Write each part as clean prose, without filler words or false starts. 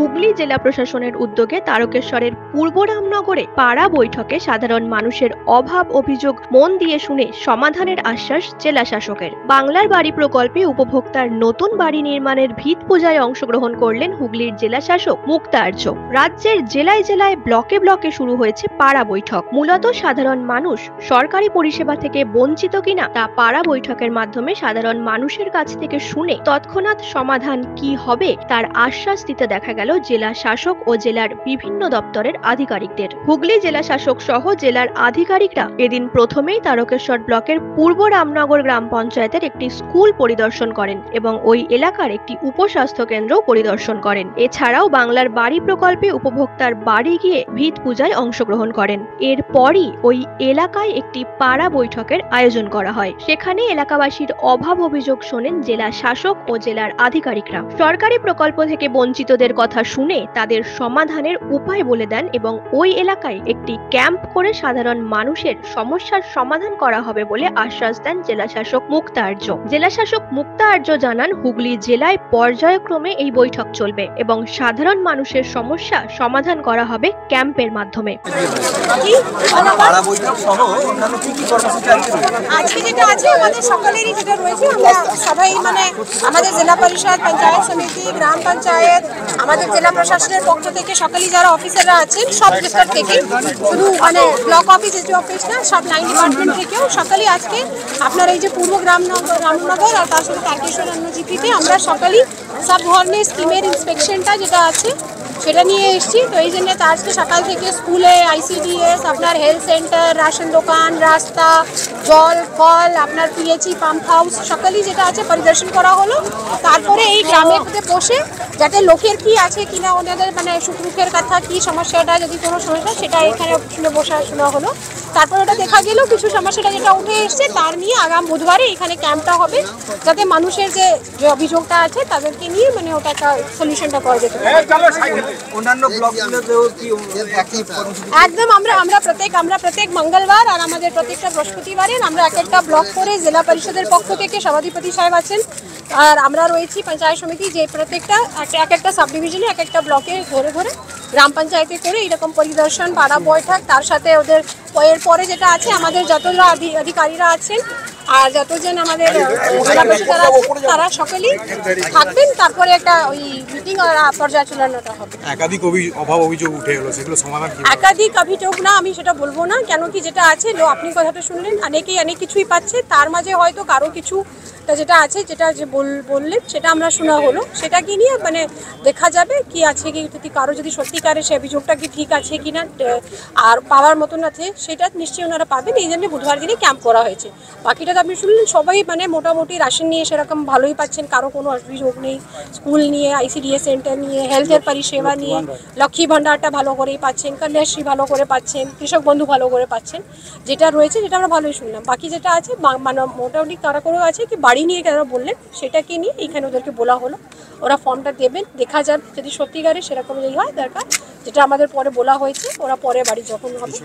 হুগলি জেলা প্রশাসনের উদ্যোগে তারকেশ্বরের পূর্ব রামনগরে পাড়া বৈঠকে সাধারণ মানুষের অভাব অভিযোগ মন দিয়ে শুনে সমাধানের আশ্বাস জেলা শাসকের। বাংলার বাড়ি প্রকল্পে উপভোক্তার নতুন বাড়ি নির্মাণের ভিত পূজায় অংশগ্রহণ করলেন হুগলির জেলা শাসক মুক্তা আর্য। রাজ্যের জেলায় জেলায় ব্লকে ব্লকে শুরু হয়েছে পাড়া বৈঠক। মূলত সাধারণ মানুষ সরকারি পরিষেবা থেকে বঞ্চিত কিনা তা পাড়া বৈঠকের মাধ্যমে সাধারণ মানুষের কাছ থেকে শুনে তৎক্ষণাৎ সমাধান কি হবে তার আশ্বাস দিতে দেখা গেল জেলা শাসক ও জেলার বিভিন্ন দপ্তরের আধিকারিকদের। হুগলি জেলা শাসক সহ জেলার আধিকারিকরা এদিন প্রথমেই তারকেশ্বর ব্লকের পূর্ব রামনগর গ্রাম পঞ্চায়েতের একটি স্কুল পরিদর্শন করেন এবং ওই এলাকার একটি উপস্বাস্থ্য কেন্দ্র পরিদর্শন করেন। এছাড়াও বাংলার বাড়ি প্রকল্পে উপভোক্তার বাড়ি গিয়ে ভিত পূজায় অংশগ্রহণ করেন। এরপরই ওই এলাকায় একটি পাড়া বৈঠকের আয়োজন করা হয়। সেখানে এলাকাবাসীর অভাব অভিযোগ শোনেন জেলা শাসক ও জেলার আধিকারিকরা। সরকারি প্রকল্প থেকে বঞ্চিতদের কথা শুনে তাদের সমাধানের উপায় বলে দেন এবং ওই এলাকায় একটি ক্যাম্প করে সাধারণ মানুষের সমস্যার সমাধান করা হবে বলে আশ্বাস দেন জেলা শাসক মুক্তা আর্য। জেলা শাসক মুক্তা আর্য জানান, হুগলি জেলায় পর্যায়ক্রমে এই বৈঠক চলবে এবং সাধারণ মানুষের সমস্যা সমাধান করা হবে ক্যাম্পের মাধ্যমে। আজকে যেটা আছে আমাদের সকলেরই যেটা রয়েছে, আমরা সবাই মানে আমাদের জেলা পরিষদ, পঞ্চায়েত সমিতি, গ্রাম পঞ্চায়েত, আমাদের জেলা প্রশাসনের পক্ষ থেকে সকলেই যারা অফিসাররা আছেন সব সেক্টর থেকে, শুধু মানে ব্লক অফিস, এসডি অফিস না, সব লাইন ডিপার্টমেন্ট থেকেও সকলেই আজকে আপনার এই যে পূর্ব রামনগর আর তার সাথে তারকেশ্বর জিপিতে আমরা সকলেই সব ধরনের স্কিমের ইন্সপেকশনটা যেটা আছে সেটা নিয়ে এসেছি। তো এই জন্য আজকে সকাল থেকে স্কুলে, আইসিডিএস, আপনার হেলথ সেন্টার, রাশন দোকান, রাস্তা, জল, ফল, আপনার পিএইচই, পাম্প হাউস সকলেই যেটা আছে পরিদর্শন করা হলো। তারপরে এই গ্রামের মধ্যে বসে যাতে লোকের কি আছে কিনা, ওনাদের মানে সুখের কথা কি সমস্যাটা, যদি কোনো সমস্যা সেটা এখানে শুনে বসা শোনা হলো। তারপর ওটা দেখা গেল কিছু সমস্যাটা যেটা উঠে এসছে তার নিয়ে আগাম বুধবারে এখানে ক্যাম্পটা হবে, যাতে মানুষের যে অভিযোগটা আছে তাদেরকে নিয়ে মানে ওটা একটা সলিউশনটা করা যেতে পারে। একদম আমরা প্রত্যেক মঙ্গলবার আর আমাদের প্রত্যেকটা বৃহস্পতিবারে আমরা এক একটা ব্লক করে জেলা পরিষদের পক্ষ থেকে সভাধিপতি সাহেব আছেন আর আমরা রয়েছি পঞ্চায়েত সমিতি, যে প্রত্যেকটা এক একটা সাব ডিভিশনে এক একটা ব্লকে ধরে ধরে গ্রাম পঞ্চায়েতে করে এরকম পরিদর্শন, পাড়া বৈঠক, তার সাথে ওদের পরে যেটা আছে আমাদের যতজন আধিকারীরা আছেন আর যতজন আমাদের জেলা পরিষদ তারা সকলেই থাকবেন। তারপরে একটা ওই মিটিং আর পর্যালোচনাটা হবে। একাধিক অভাব অভিযোগ উঠে এলো, সেগুলো সমাধান কি? একাধিক অভিযোগ না, আমি সেটা বলবো না, কেন কি যেটা আছে আপনি কথাটা শুনলেন, অনেকেই অনেক কিছুই পাচ্ছে, তার মাঝে হয়তো কারো কিছু যেটা আছে যেটা যে বললেন সেটা আমরা শোনা হলো, সেটাকে নিয়ে মানে দেখা যাবে কি আছে, কি যদি কারো যদি সত্যিকারে সে অভিযোগটা কি ঠিক আছে কিনা আর পাওয়ার মতন আছে সেটা নিশ্চয়ই ওনারা পাবেন। এই জন্য বুধবার দিনে ক্যাম্প করা হয়েছে। বাকিটা তো আপনি শুনলেন, সবাই মানে মোটামুটি রাশন নিয়ে সেরকম ভালোই পাচ্ছেন, কারো কোনো অভিযোগ নেই। স্কুল নিয়ে, আইসিডিএস সেন্টার নিয়ে, হেলথের পরিষেবা নিয়ে, লক্ষ্মী ভাণ্ডারটা ভালো করেই পাচ্ছেন, কন্যাশ্রী ভালো করে পাচ্ছেন, কৃষক বন্ধু ভালো করে পাচ্ছেন, যেটা রয়েছে যেটা আমরা ভালোই শুনলাম। বাকি যেটা আছে মানে মোটামুটি তারা করেও আছে কি বাড়ি নিয়ে যারা বললেন সেটাকে নিয়ে এখানে ওদেরকে বলা হলো, ওরা ফর্মটা দেবেন, দেখা যাবে যদি সত্যিকারে সেরকম যদি হয় দরকার, যেটা আমাদের পরে বলা হয়েছে, ওরা পরে বাড়ি যখন হবে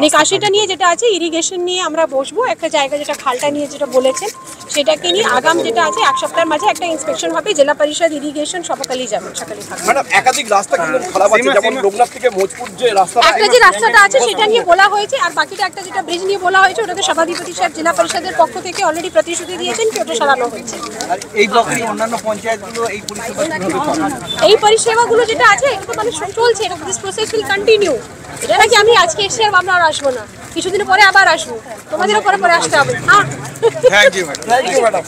নিকাশিটা নিয়ে যেটা আছে, ইরিগেশন নিয়ে আমরা বসবো একটা জায়গা, যেটা খালটা নিয়ে যেটা বলেছেন সেটাকে নিয়ে আগাম যেটা আছে এক সপ্তাহের মাঝে একটা ইন্সপেকশন হবে। জেলা পরিষদ, ইরিগেশন সকালেই যাবেন, সকালেই থাকবে। ম্যাডাম, একাধিক রাস্তা কিন্তু খারাপ আছে, যেমন লোকনাথ থেকে মোজপুর যে রাস্তা, একটা যে রাস্তাটা আছে সেটা নিয়ে বলা হয়েছে, আর বাকিটা একটা যেটা ব্রিজ নিয়ে বলা হয়েছে ওটাতে সভাধিপতি সাহেব জেলা পরিষদের পক্ষ থেকে অলরেডি প্রতিশ্রুতি দিয়েছেন কি ওটা সারানো হয়েছে। এই ব্লকের অন্যান্য পঞ্চায়েতগুলো এই পরিষেবাগুলো যেটা আছে এটা তো মানে চলছে, এটা দিস প্রসেস উইল কন্টিনিউ। এটা নাকি আমি আজকে এসে আমরা আর আসবো না, কিছুদিন পরে আবার আসবো, তোমাদেরও পরে আসতে হবে। হ্যাঁ, থ্যাংক ইউ ম্যাডাম।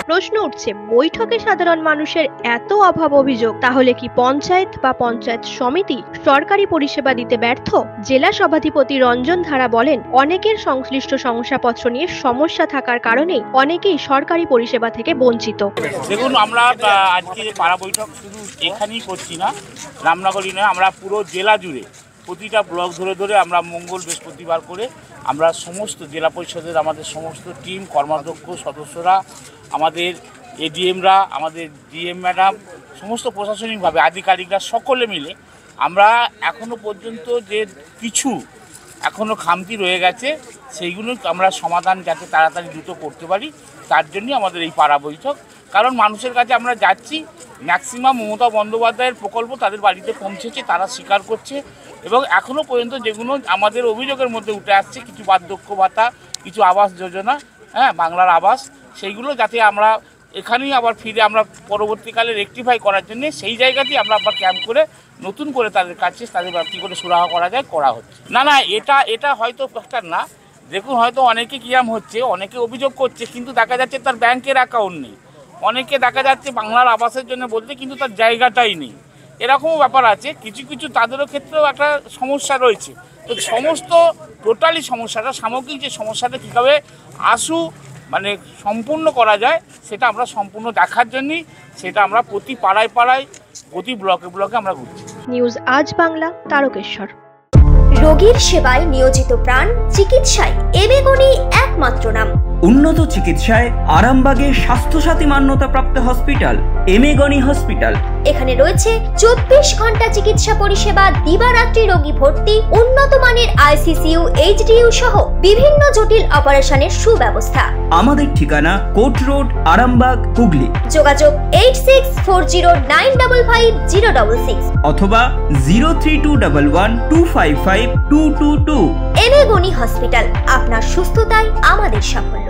প্রশ্ন উঠছে, বৈঠকে সাধারণ মানুষের এত অভাব অভিযোগ, তাহলে কি পঞ্চায়েত বা পঞ্চায়েত সমিতি সরকারি পরিষেবা দিতে ব্যর্থ? জেলা সভাধিপতি রঞ্জন ধারা বলেন, অনেকের সংশ্লিষ্ট শংসাপত্র নিয়ে সমস্যা থাকার কারণেই অনেকেই সরকারি পরিষেবা থেকে বঞ্চিত। দেখুন, আমরা আজকে পাড়া বৈঠক শুধু এখানেই করছি না, রামনগরই নয়, আমরা পুরো জেলা জুড়ে প্রতিটা ব্লক ধরে ধরে আমরা মঙ্গল বৃহস্পতিবার করে আমরা সমস্ত জেলা পরিষদের আমাদের সমস্ত টিম, কর্মাধ্যক্ষ সদস্যরা, আমাদের এডিএমরা, আমাদের ডিএম ম্যাডাম, সমস্ত প্রশাসনিকভাবে আধিকারিকরা সকলে মিলে আমরা এখনও পর্যন্ত যে কিছু এখনও খামতি রয়ে গেছে সেইগুলো আমরা সমাধান যাতে তাড়াতাড়ি দ্রুত করতে পারি, তার জন্যই আমাদের এই পাড়া বৈঠক। কারণ মানুষের কাছে আমরা যাচ্ছি, ম্যাক্সিমাম মমতা বন্দ্যোপাধ্যায়ের প্রকল্প তাদের বাড়িতে পৌঁছেছে, তারা স্বীকার করছে এবং এখনও পর্যন্ত যেগুলো আমাদের অভিযোগের মধ্যে উঠে আসছে, কিছু বার্ধক্য ভাতা, কিছু আবাস যোজনা, হ্যাঁ বাংলার আবাস, সেইগুলো যাতে আমরা এখানেই আবার ফিরে আমরা পরবর্তীকালে রেকটিফাই করার জন্য সেই জায়গাতেই আমরা আবার ক্যাম্প করে নতুন করে তাদের কাছে তাদের কী করে সুরাহা করা যায় করা হচ্ছে। না এটা হয়তো একটা না, দেখুন হয়তো অনেকে কিরাম হচ্ছে, অনেকে অভিযোগ করছে কিন্তু দেখা যাচ্ছে তার ব্যাংকের অ্যাকাউন্ট নেই, অনেকে দেখা যাচ্ছে বাংলার আবাসের জন্য বলতে কিন্তু তার জায়গাটাই নেই, এরকমও ব্যাপার আছে। কিছু কিছু তাদেরও ক্ষেত্রেও একটা সমস্যা রয়েছে। তো সমস্ত টোটালি সমস্যাটা, সামগ্রিক যে সমস্যাটা কীভাবে মানে সম্পূর্ণ করা যায় সেটা আমরা সম্পূর্ণ দেখার জন্যই সেটা আমরা প্রতি পাড়ায় পাড়ায়, প্রতি ব্লকে ব্লকে আমরা ঘুরছি। নিউজ আজ বাংলা, তারকেশ্বর। রোগীর সেবায় নিয়োজিত প্রাণ, চিকিৎসায় এবেগুনি একমাত্র নাম। উন্নত চিকিৎসায় আরামবাগে স্বাস্থ্যসাথী মান্যতাপ্রাপ্ত হসপিটাল এমেগনি হসপিটাল। এখানে রয়েছে 24 ঘন্টা চিকিৎসা পরিষেবা, দিবারাত্রি রোগী ভর্তি, উন্নত মানের আইসিসিইউ, এইচডিইউ সহ বিভিন্ন জটিল অপারেশনের সুব্যবস্থা। আমাদের ঠিকানা কোট রোড, আরামবাগ, হুগলি। যোগাযোগ 8640955066 অথবা 03211255222। এবেগুনি হসপিটাল, আপনার সুস্থতাই আমাদের সাফল্য।